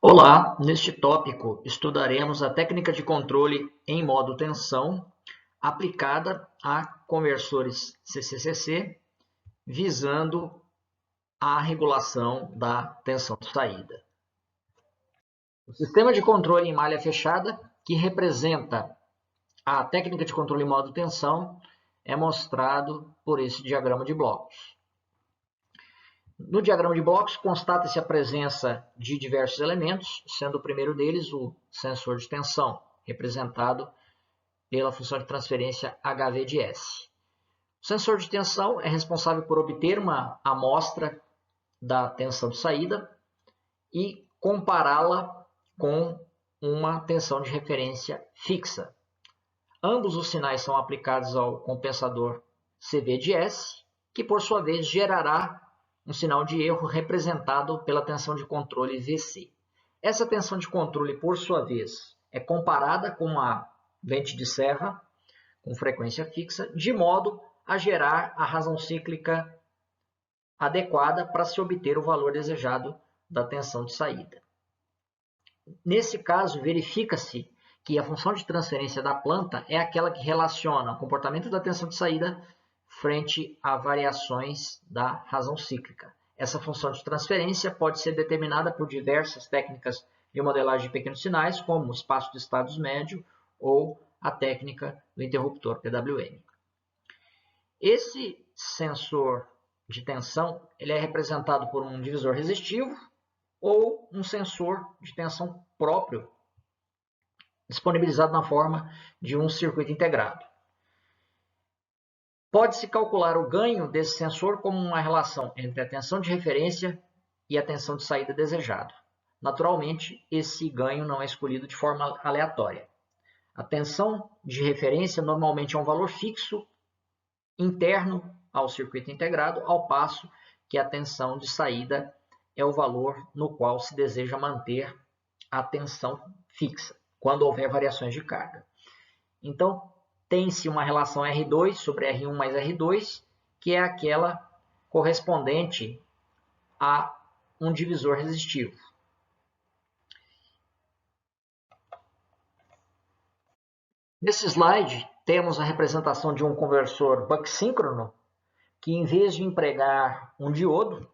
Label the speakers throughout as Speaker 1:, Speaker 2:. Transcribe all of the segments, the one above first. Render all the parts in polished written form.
Speaker 1: Olá, neste tópico estudaremos a técnica de controle em modo tensão aplicada a conversores CCCC, visando a regulação da tensão de saída. O sistema de controle em malha fechada, que representa a técnica de controle em modo tensão, é mostrado por esse diagrama de blocos. No diagrama de blocos, constata-se a presença de diversos elementos, sendo o primeiro deles o sensor de tensão, representado pela função de transferência HV de S. O sensor de tensão é responsável por obter uma amostra da tensão de saída e compará-la com uma tensão de referência fixa. Ambos os sinais são aplicados ao compensador CV de S, que por sua vez gerará um sinal de erro representado pela tensão de controle VC. Essa tensão de controle, por sua vez, é comparada com uma lente de serra com frequência fixa, de modo a gerar a razão cíclica adequada para se obter o valor desejado da tensão de saída. Nesse caso, verifica-se que a função de transferência da planta é aquela que relaciona o comportamento da tensão de saída frente a variações da razão cíclica. Essa função de transferência pode ser determinada por diversas técnicas de modelagem de pequenos sinais, como o espaço de estados médio ou a técnica do interruptor PWM. Esse sensor de tensão ele é representado por um divisor resistivo ou um sensor de tensão próprio, disponibilizado na forma de um circuito integrado. Pode-se calcular o ganho desse sensor como uma relação entre a tensão de referência e a tensão de saída desejada. Naturalmente, esse ganho não é escolhido de forma aleatória. A tensão de referência normalmente é um valor fixo interno ao circuito integrado, ao passo que a tensão de saída é o valor no qual se deseja manter a tensão fixa, quando houver variações de carga. Então, tem-se uma relação R2 sobre R1 mais R2, que é aquela correspondente a um divisor resistivo. Nesse slide, temos a representação de um conversor buck-síncrono, que em vez de empregar um diodo,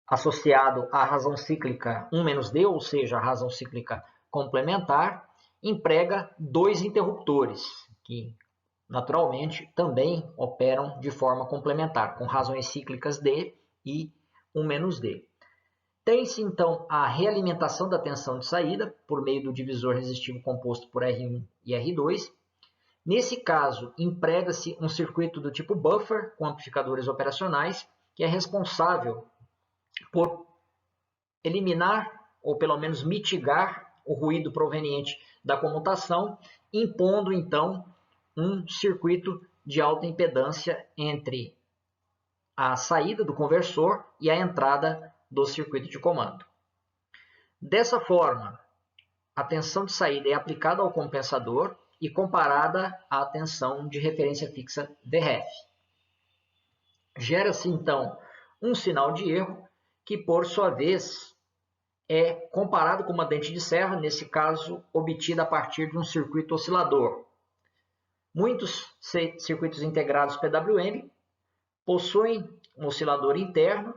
Speaker 1: associado à razão cíclica 1-D, ou seja, a razão cíclica complementar, emprega dois interruptores, que naturalmente também operam de forma complementar, com razões cíclicas D e 1-D. Tem-se então a realimentação da tensão de saída por meio do divisor resistivo composto por R1 e R2. Nesse caso, emprega-se um circuito do tipo buffer com amplificadores operacionais, que é responsável por eliminar ou pelo menos mitigar o ruído proveniente da comutação, impondo então um circuito de alta impedância entre a saída do conversor e a entrada do circuito de comando. Dessa forma, a tensão de saída é aplicada ao compensador e comparada à tensão de referência fixa VREF. Gera-se então um sinal de erro que, por sua vez, é comparado com uma dente de serra, nesse caso, obtida a partir de um circuito oscilador. Muitos circuitos integrados PWM possuem um oscilador interno,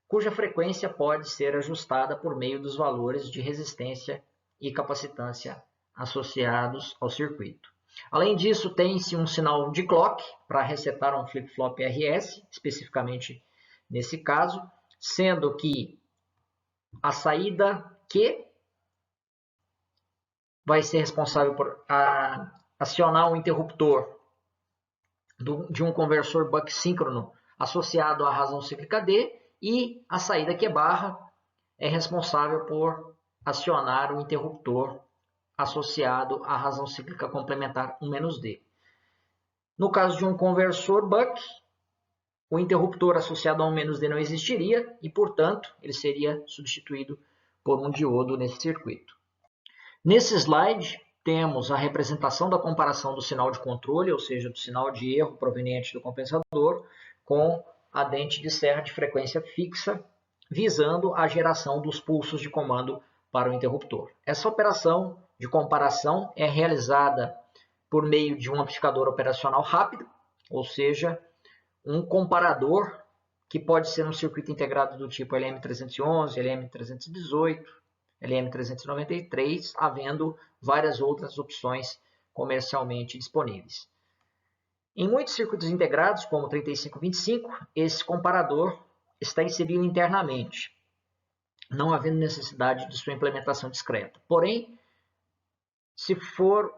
Speaker 1: cuja frequência pode ser ajustada por meio dos valores de resistência e capacitância associados ao circuito. Além disso, tem-se um sinal de clock para resetar um flip-flop RS, especificamente nesse caso, sendo que a saída Q vai ser responsável por acionar um interruptor de um conversor buck-síncrono associado à razão cíclica D, e a saída Q barra é responsável por acionar o interruptor associado à razão cíclica complementar 1-D. No caso de um conversor buck, o interruptor associado a 1-D não existiria e, portanto, ele seria substituído por um diodo nesse circuito. Nesse slide, temos a representação da comparação do sinal de controle, ou seja, do sinal de erro proveniente do compensador, com a dente de serra de frequência fixa visando a geração dos pulsos de comando para o interruptor. Essa operação de comparação é realizada por meio de um amplificador operacional rápido, ou seja, um comparador que pode ser um circuito integrado do tipo LM311, LM318, LM393, havendo várias outras opções comercialmente disponíveis. Em muitos circuitos integrados, como o 3525, esse comparador está inserido internamente, não havendo necessidade de sua implementação discreta. Porém, se for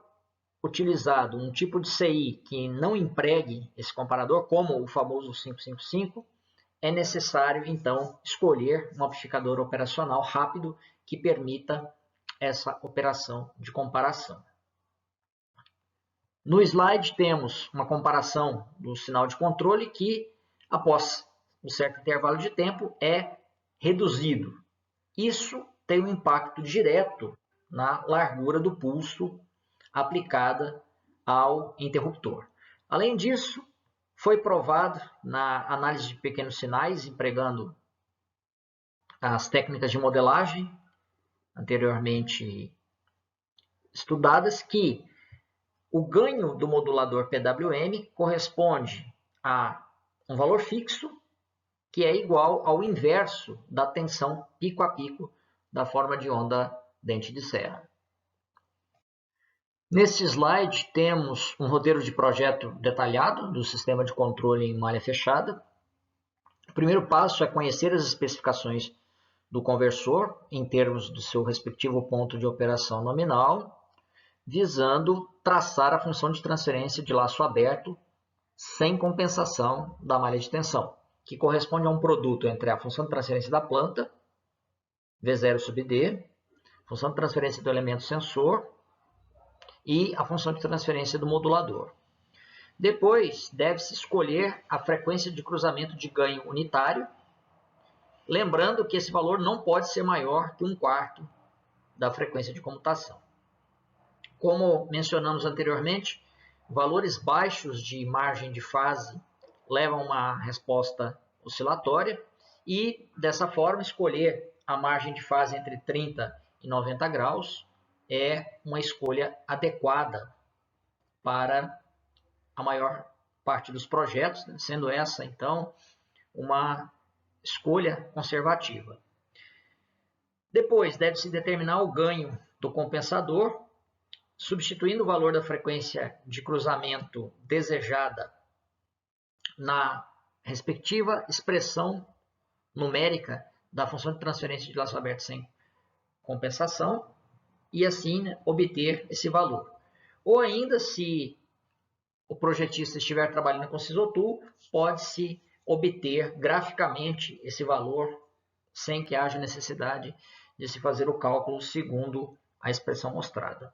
Speaker 1: utilizado um tipo de CI que não empregue esse comparador, como o famoso 555, é necessário, então, escolher um amplificador operacional rápido que permita essa operação de comparação. No slide temos uma comparação do sinal de controle que, após um certo intervalo de tempo, é reduzido. Isso tem um impacto direto na largura do pulso aplicada ao interruptor. Além disso, foi provado na análise de pequenos sinais, empregando as técnicas de modelagem anteriormente estudadas, que o ganho do modulador PWM corresponde a um valor fixo que é igual ao inverso da tensão pico a pico da forma de onda dente de serra. Neste slide temos um roteiro de projeto detalhado do sistema de controle em malha fechada. O primeiro passo é conhecer as especificações do conversor em termos do seu respectivo ponto de operação nominal, visando traçar a função de transferência de laço aberto sem compensação da malha de tensão, que corresponde a um produto entre a função de transferência da planta, V0 sub D, função de transferência do elemento sensor e a função de transferência do modulador. Depois, deve-se escolher a frequência de cruzamento de ganho unitário, lembrando que esse valor não pode ser maior que 1/4 da frequência de comutação. Como mencionamos anteriormente, valores baixos de margem de fase levam a uma resposta oscilatória e, dessa forma, escolher a margem de fase entre 30 e 90 graus é uma escolha adequada para a maior parte dos projetos, sendo essa, então, uma escolha conservativa. Depois, deve-se determinar o ganho do compensador, substituindo o valor da frequência de cruzamento desejada na respectiva expressão numérica da função de transferência de laço aberto sem compensação e assim obter esse valor. Ou ainda, se o projetista estiver trabalhando com Sisotool, pode-se obter graficamente esse valor sem que haja necessidade de se fazer o cálculo segundo a expressão mostrada.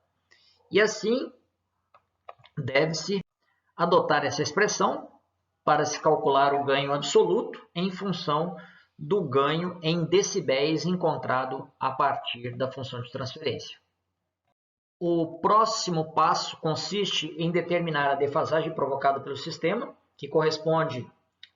Speaker 1: E assim, deve-se adotar essa expressão para se calcular o ganho absoluto em função do ganho em decibéis encontrado a partir da função de transferência. O próximo passo consiste em determinar a defasagem provocada pelo sistema, que corresponde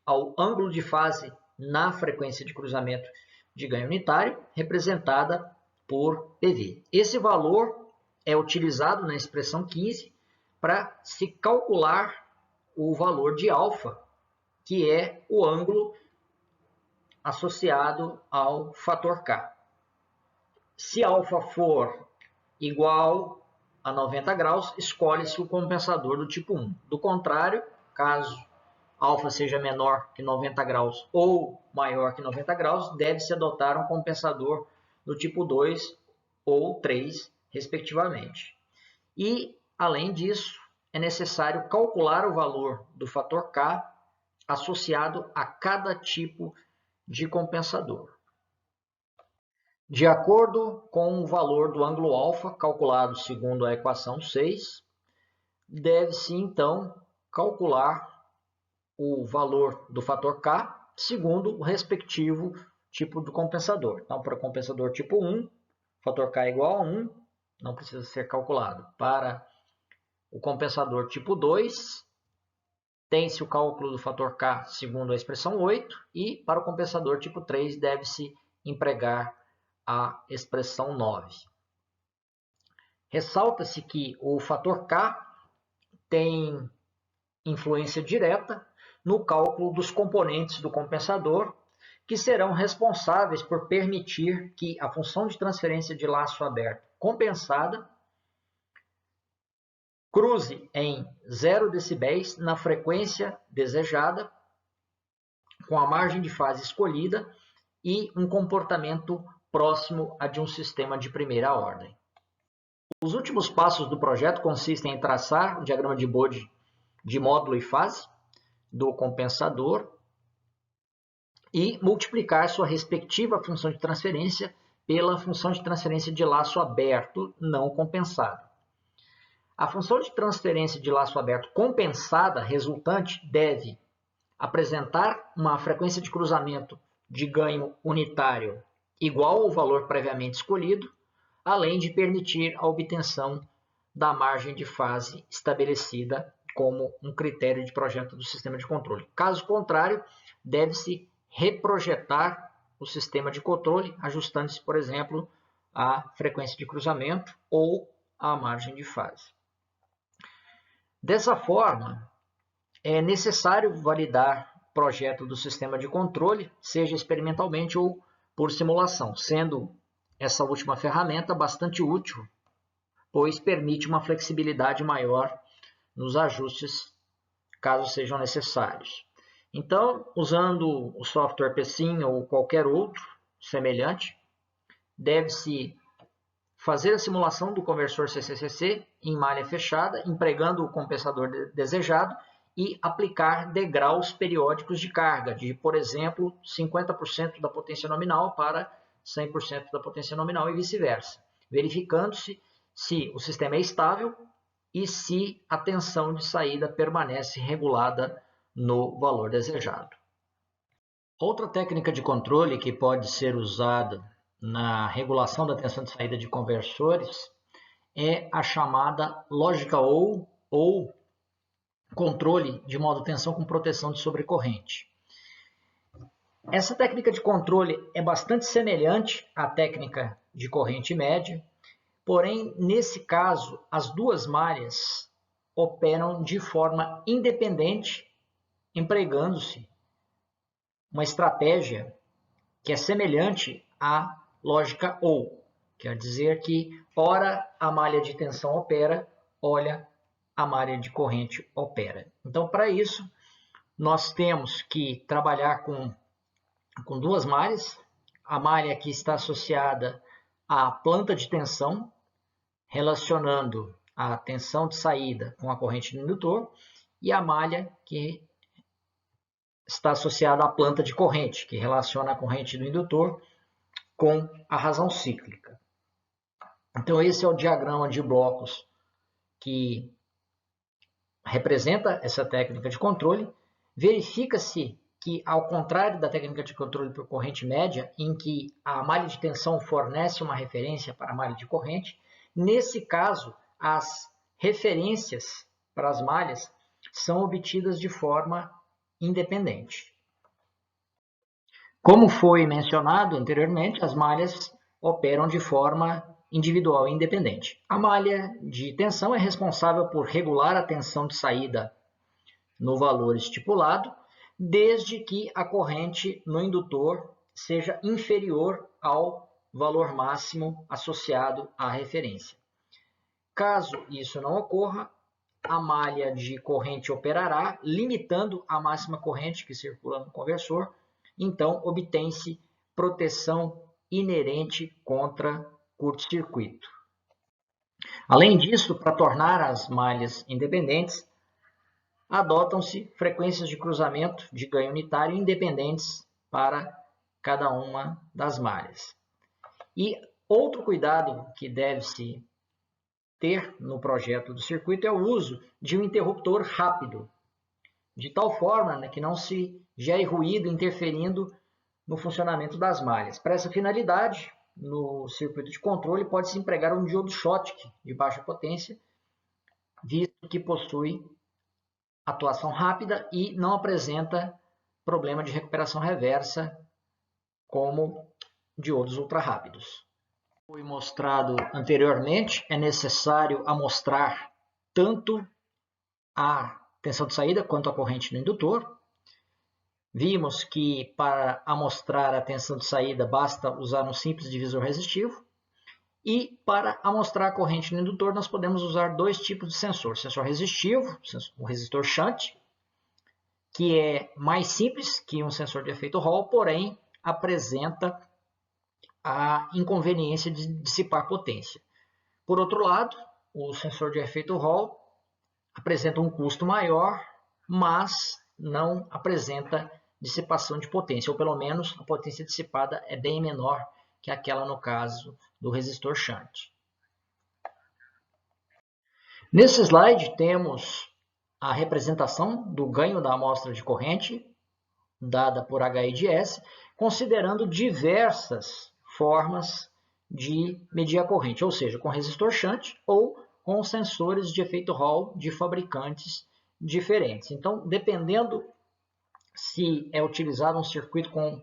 Speaker 1: ao ângulo de fase na frequência de cruzamento de ganho unitário, representada por PV. Esse valor é utilizado na expressão 15 para se calcular o valor de alfa, que é o ângulo associado ao fator K. Se alfa for igual a 90 graus, escolhe-se o compensador do tipo 1. Do contrário, caso alfa seja menor que 90 graus ou maior que 90 graus, deve-se adotar um compensador do tipo 2 ou 3, respectivamente. E, além disso, é necessário calcular o valor do fator K associado a cada tipo de compensador. De acordo com o valor do ângulo alfa, calculado segundo a equação 6, deve-se então calcular o valor do fator K segundo o respectivo tipo do compensador. Então, para o compensador tipo 1, fator K é igual a 1, não precisa ser calculado. Para o compensador tipo 2, tem-se o cálculo do fator K segundo a expressão 8 e para o compensador tipo 3 deve-se empregar a expressão 9. Ressalta-se que o fator K tem influência direta no cálculo dos componentes do compensador, que serão responsáveis por permitir que a função de transferência de laço aberto compensada cruze em 0 decibéis na frequência desejada, com a margem de fase escolhida e um comportamento próximo a de um sistema de primeira ordem. Os últimos passos do projeto consistem em traçar o diagrama de Bode de módulo e fase do compensador e multiplicar sua respectiva função de transferência pela função de transferência de laço aberto não compensado. A função de transferência de laço aberto compensada resultante deve apresentar uma frequência de cruzamento de ganho unitário igual ao valor previamente escolhido, além de permitir a obtenção da margem de fase estabelecida como um critério de projeto do sistema de controle. Caso contrário, deve-se reprojetar o sistema de controle, ajustando-se, por exemplo, a frequência de cruzamento ou a margem de fase. Dessa forma, é necessário validar o projeto do sistema de controle, seja experimentalmente ou por simulação, sendo essa última ferramenta bastante útil, pois permite uma flexibilidade maior nos ajustes, caso sejam necessários. Então, usando o software PSIM ou qualquer outro semelhante, deve-se fazer a simulação do conversor CCCC em malha fechada, empregando o compensador desejado e aplicar degraus periódicos de carga, de, por exemplo, 50% da potência nominal para 100% da potência nominal e vice-versa, verificando-se se o sistema é estável e se a tensão de saída permanece regulada no valor desejado. Outra técnica de controle que pode ser usada na regulação da tensão de saída de conversores é a chamada lógica ou controle de modo tensão com proteção de sobrecorrente. Essa técnica de controle é bastante semelhante à técnica de corrente média, porém, nesse caso, as duas malhas operam de forma independente, empregando-se uma estratégia que é semelhante à lógica ou, quer dizer que, ora a malha de tensão opera, ora a malha de corrente opera. Então, para isso, nós temos que trabalhar com duas malhas, a malha que está associada à planta de tensão, relacionando a tensão de saída com a corrente do indutor, e a malha que está associada à planta de corrente, que relaciona a corrente do indutor com a razão cíclica. Então, esse é o diagrama de blocos que representa essa técnica de controle. Verifica-se que, ao contrário da técnica de controle por corrente média, em que a malha de tensão fornece uma referência para a malha de corrente, nesse caso, as referências para as malhas são obtidas de forma independente. Como foi mencionado anteriormente, as malhas operam de forma individual e independente. A malha de tensão é responsável por regular a tensão de saída no valor estipulado, desde que a corrente no indutor seja inferior ao valor máximo associado à referência. Caso isso não ocorra, a malha de corrente operará, limitando a máxima corrente que circula no conversor, então obtém-se proteção inerente contra curto-circuito. Além disso, para tornar as malhas independentes, adotam-se frequências de cruzamento de ganho unitário independentes para cada uma das malhas. E outro cuidado que deve-se ter no projeto do circuito é o uso de um interruptor rápido, de tal forma que não se gere ruído interferindo no funcionamento das malhas. Para essa finalidade, no circuito de controle pode-se empregar um diodo Schottky de baixa potência, visto que possui atuação rápida e não apresenta problema de recuperação reversa como diodos ultra-rápidos. Como foi mostrado anteriormente, é necessário amostrar tanto a tensão de saída quanto a corrente no indutor. Vimos que para amostrar a tensão de saída basta usar um simples divisor resistivo. E para amostrar a corrente no indutor, nós podemos usar dois tipos de sensor. Sensor resistivo, o resistor shunt, que é mais simples que um sensor de efeito Hall, porém apresenta a inconveniência de dissipar potência. Por outro lado, o sensor de efeito Hall apresenta um custo maior, mas não apresenta dissipação de potência, ou pelo menos a potência dissipada é bem menor que aquela no caso do resistor shunt. Nesse slide temos a representação do ganho da amostra de corrente dada por HI de S, considerando diversas formas de medir a corrente, ou seja, com resistor shunt ou com sensores de efeito Hall de fabricantes diferentes. Então, dependendo se é utilizado um circuito com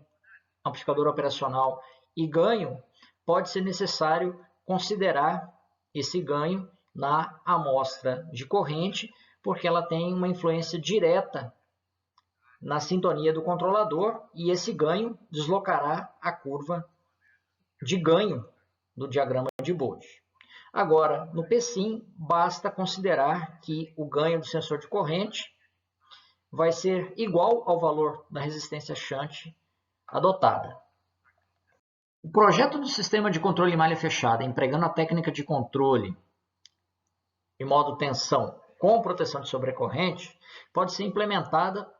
Speaker 1: amplificador operacional e ganho, pode ser necessário considerar esse ganho na amostra de corrente, porque ela tem uma influência direta na sintonia do controlador e esse ganho deslocará a curva de ganho do diagrama de Bode. Agora, no PSIM, basta considerar que o ganho do sensor de corrente vai ser igual ao valor da resistência shunt adotada. O projeto do sistema de controle em malha fechada, empregando a técnica de controle em modo tensão com proteção de sobrecorrente, pode ser implementada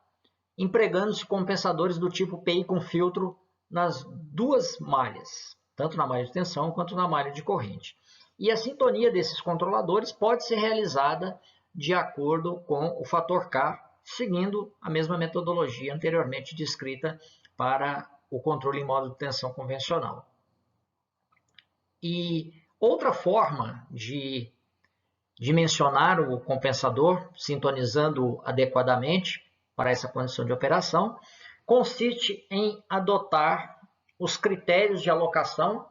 Speaker 1: empregando-se compensadores do tipo PI com filtro nas duas malhas, tanto na malha de tensão quanto na malha de corrente. E a sintonia desses controladores pode ser realizada de acordo com o fator K, seguindo a mesma metodologia anteriormente descrita para o controle em modo de tensão convencional. E outra forma de dimensionar o compensador, sintonizando adequadamente para essa condição de operação, consiste em adotar os critérios de alocação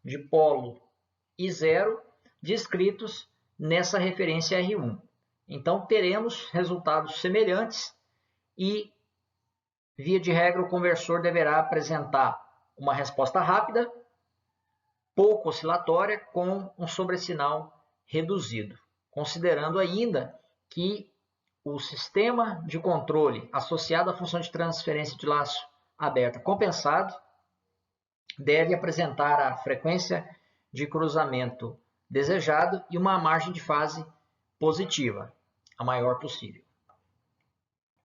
Speaker 1: de polo I0 descritos nessa referência R1. Então, teremos resultados semelhantes e, via de regra, o conversor deverá apresentar uma resposta rápida, pouco oscilatória, com um sobressinal reduzido, considerando ainda que o sistema de controle associado à função de transferência de laço aberta compensado deve apresentar a frequência de cruzamento desejado e uma margem de fase positiva, a maior possível.